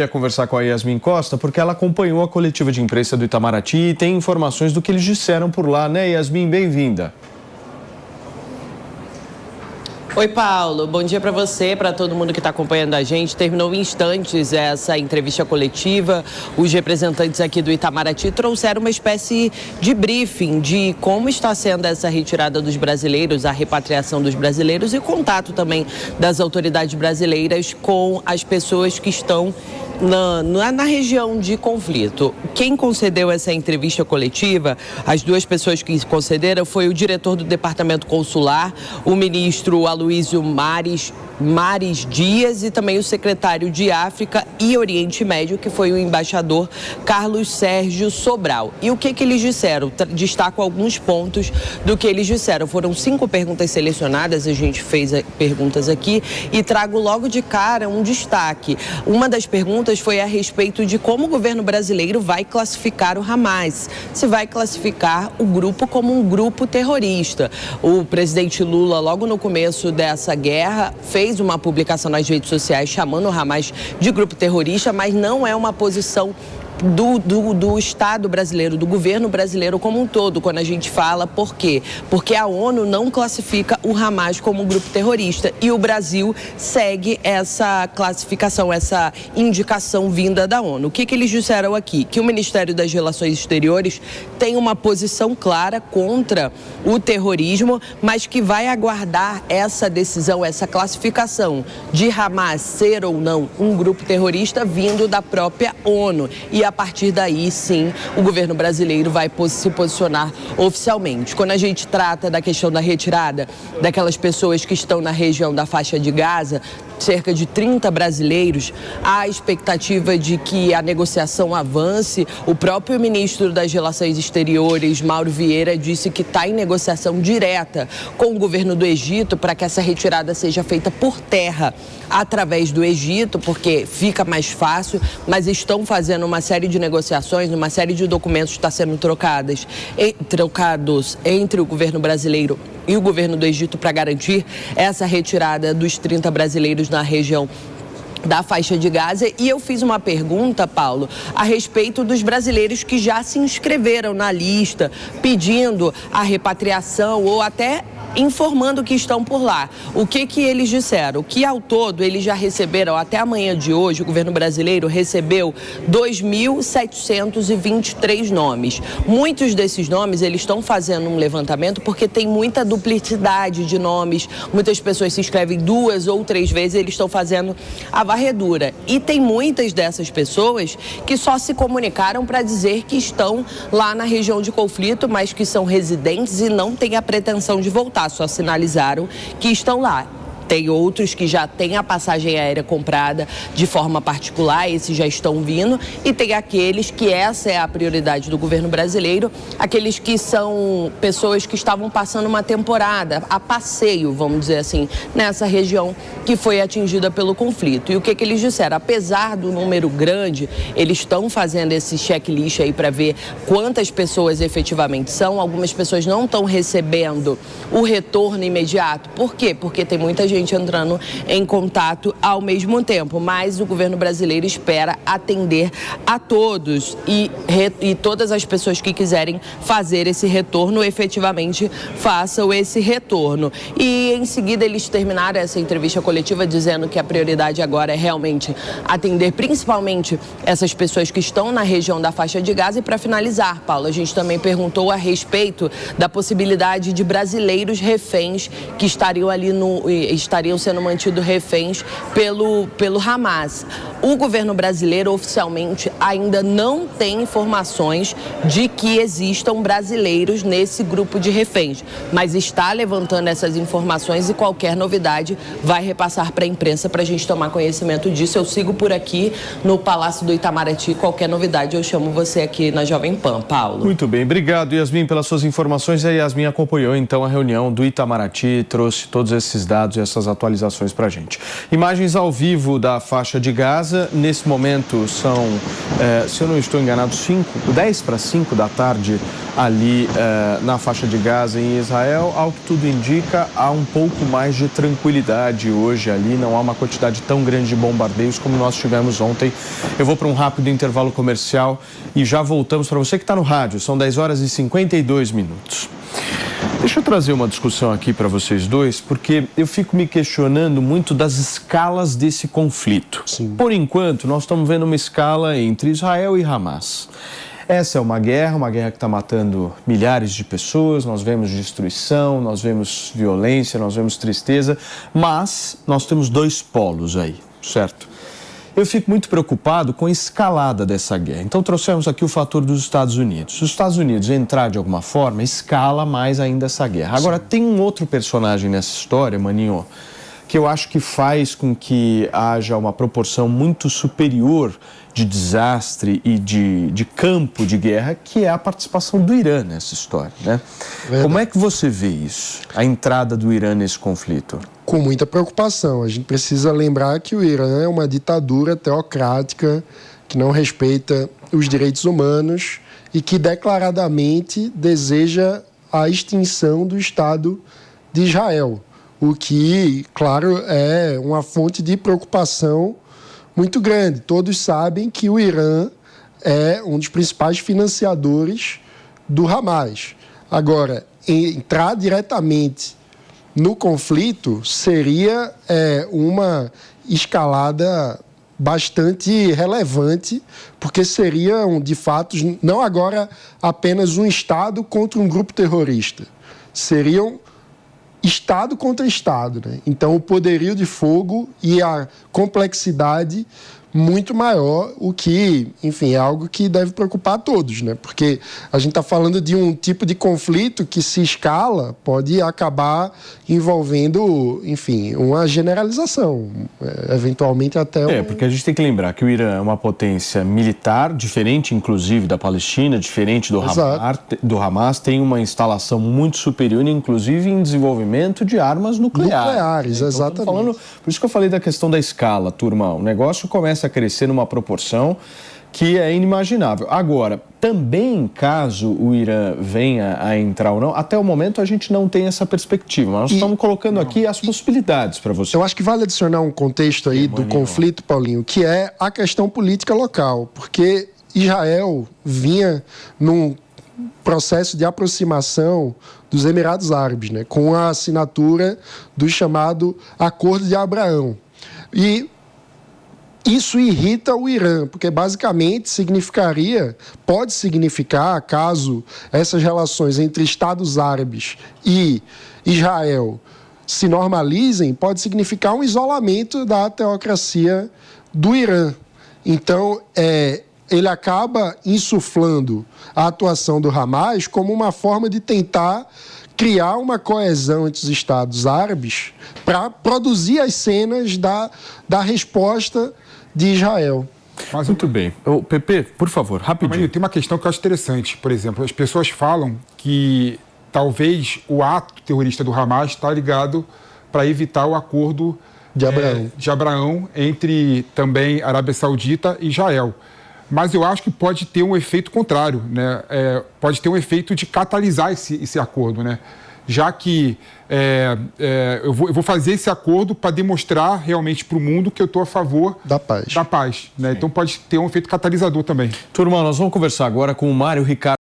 Queria conversar com a Yasmin Costa, porque ela acompanhou a coletiva de imprensa do Itamaraty e tem informações do que eles disseram por lá, né, Yasmin? Bem-vinda. Oi, Paulo. Bom dia para você, para todo mundo que está acompanhando a gente. Terminou em instantes essa entrevista coletiva. Os representantes aqui do Itamaraty trouxeram uma espécie de briefing de como está sendo essa retirada dos brasileiros, a repatriação dos brasileiros e contato também das autoridades brasileiras com as pessoas que estão na região de conflito. Quem concedeu essa entrevista coletiva, as duas pessoas que concederam, foi o diretor do Departamento Consular, o ministro Aloysio Maris Dias, e também o secretário de África e Oriente Médio, que foi o embaixador Carlos Sérgio Sobral. E o que eles disseram? Destaco alguns pontos do que eles disseram. Foram 5 perguntas selecionadas, a gente fez perguntas aqui e trago logo de cara um destaque. Uma das perguntas foi a respeito de como o governo brasileiro vai classificar o Hamas, se vai classificar o grupo como um grupo terrorista. O presidente Lula, logo no começo dessa guerra, fez uma publicação nas redes sociais chamando o Hamas de grupo terrorista, mas não é uma posição do Estado brasileiro, do governo brasileiro como um todo, quando a gente fala. Por quê? Porque a ONU não classifica o Hamas como um grupo terrorista e o Brasil segue essa classificação, essa indicação vinda da ONU. O que eles disseram aqui? Que o Ministério das Relações Exteriores tem uma posição clara contra o terrorismo, mas que vai aguardar essa decisão, essa classificação de Hamas ser ou não um grupo terrorista vindo da própria ONU. E a partir daí, sim, o governo brasileiro vai se posicionar oficialmente. Quando a gente trata da questão da retirada daquelas pessoas que estão na região da faixa de Gaza, cerca de 30 brasileiros, há a expectativa de que a negociação avance. O próprio ministro das Relações Exteriores, Mauro Vieira, disse que está em negociação direta com o governo do Egito para que essa retirada seja feita por terra através do Egito, porque fica mais fácil, mas estão fazendo uma série de negociações, uma série de documentos está sendo trocados entre o governo brasileiro e o governo do Egito para garantir essa retirada dos 30 brasileiros na região da faixa de Gaza. E eu fiz uma pergunta, Paulo, a respeito dos brasileiros que já se inscreveram na lista, pedindo a repatriação ou até informando que estão por lá. O que eles disseram? Que ao todo eles já receberam, até amanhã de hoje, o governo brasileiro recebeu 2.723 nomes. Muitos desses nomes eles estão fazendo um levantamento porque tem muita duplicidade de nomes, muitas pessoas se inscrevem 2 ou 3 vezes, eles estão fazendo a varredura. E tem muitas dessas pessoas que só se comunicaram para dizer que estão lá na região de conflito, mas que são residentes e não têm a pretensão de voltar. Só sinalizaram que estão lá. Tem outros que já têm a passagem aérea comprada de forma particular, esses já estão vindo, e tem aqueles que essa é a prioridade do governo brasileiro, aqueles que são pessoas que estavam passando uma temporada, a passeio, vamos dizer assim, nessa região que foi atingida pelo conflito. E o que eles disseram? Apesar do número grande, eles estão fazendo esse checklist aí para ver quantas pessoas efetivamente são. Algumas pessoas não estão recebendo o retorno imediato. Por quê? Porque tem muita gente entrando em contato ao mesmo tempo, mas o governo brasileiro espera atender a todos e todas as pessoas que quiserem fazer esse retorno, efetivamente façam esse retorno. E em seguida eles terminaram essa entrevista coletiva dizendo que a prioridade agora é realmente atender principalmente essas pessoas que estão na região da faixa de Gaza. E para finalizar, Paulo, a gente também perguntou a respeito da possibilidade de brasileiros reféns que estariam sendo mantidos reféns pelo Hamas. O governo brasileiro oficialmente ainda não tem informações de que existam brasileiros nesse grupo de reféns, mas está levantando essas informações e qualquer novidade vai repassar para a imprensa para a gente tomar conhecimento disso. Eu sigo por aqui no Palácio do Itamaraty. Qualquer novidade eu chamo você aqui na Jovem Pan, Paulo. Muito bem, obrigado, Yasmin, pelas suas informações. A Yasmin acompanhou então a reunião do Itamaraty, trouxe todos esses dados e essas atualizações para a gente. Imagens ao vivo da faixa de Gaza. Nesse momento são se eu não estou enganado, 10 para 5 da tarde ali na faixa de Gaza, em Israel. Ao que tudo indica, há um pouco mais de tranquilidade hoje ali, não há uma quantidade tão grande de bombardeios como nós tivemos ontem. Eu vou para um rápido intervalo comercial e já voltamos. Para você que está no rádio, são 10 horas e 52 minutos. Deixa eu trazer uma discussão aqui para vocês dois, porque eu fico me questionando muito das escalas desse conflito. Sim. Por enquanto, nós estamos vendo uma escala entre Israel e Hamas. Essa é uma guerra que está matando milhares de pessoas, nós vemos destruição, nós vemos violência, nós vemos tristeza, mas nós temos dois polos aí, certo? Eu fico muito preocupado com a escalada dessa guerra. Então trouxemos aqui o fator dos Estados Unidos. Se os Estados Unidos entrar de alguma forma, escala mais ainda essa guerra. Agora, tem um outro personagem nessa história, Maninho, que eu acho que faz com que haja uma proporção muito superior de desastre e de campo de guerra, que é a participação do Irã nessa história, né? Verdade. Como é que você vê isso, a entrada do Irã nesse conflito? Com muita preocupação. A gente precisa lembrar que o Irã é uma ditadura teocrática que não respeita os direitos humanos e que declaradamente deseja a extinção do Estado de Israel, o que, claro, é uma fonte de preocupação muito grande. Todos sabem que o Irã é um dos principais financiadores do Hamas. Agora, entrar diretamente no conflito seria uma escalada bastante relevante, porque seriam, de fato, não agora apenas um Estado contra um grupo terrorista, seriam Estado contra Estado, né? Então, o poderio de fogo e a complexidade muito maior, o que, enfim, é algo que deve preocupar a todos, né? Porque a gente está falando de um tipo de conflito que, se escala, pode acabar envolvendo, enfim, uma generalização, eventualmente até... Porque a gente tem que lembrar que o Irã é uma potência militar, diferente, inclusive, da Palestina, diferente do Hamas, tem uma instalação muito superior, inclusive em desenvolvimento de armas nucleares. Então, exatamente. Por isso que eu falei da questão da escala, turma. O negócio começa a crescer numa proporção que é inimaginável. Agora, também, caso o Irã venha a entrar ou não, até o momento a gente não tem essa perspectiva. Mas nós estamos colocando aqui as possibilidades para você. Eu acho que vale adicionar um contexto aí do conflito, Paulinho, que é a questão política local, porque Israel vinha num processo de aproximação dos Emirados Árabes, né, com a assinatura do chamado Acordo de Abraão. E isso irrita o Irã, porque basicamente pode significar, caso essas relações entre Estados Árabes e Israel se normalizem, pode significar um isolamento da teocracia do Irã. Então, ele acaba insuflando a atuação do Hamas como uma forma de tentar criar uma coesão entre os Estados Árabes para produzir as cenas da resposta de Israel. Mas, muito bem. Pepe, por favor, rapidinho. Tem uma questão que eu acho interessante. Por exemplo, as pessoas falam que talvez o ato terrorista do Hamas está ligado para evitar o acordo de Abraão entre também Arábia Saudita e Israel. Mas eu acho que pode ter um efeito contrário, né? Pode ter um efeito de catalisar esse acordo, né? Já que eu vou fazer esse acordo para demonstrar realmente para o mundo que eu estou a favor da paz, né? Então pode ter um efeito catalisador também. Turma, nós vamos conversar agora com o Mário Ricardo.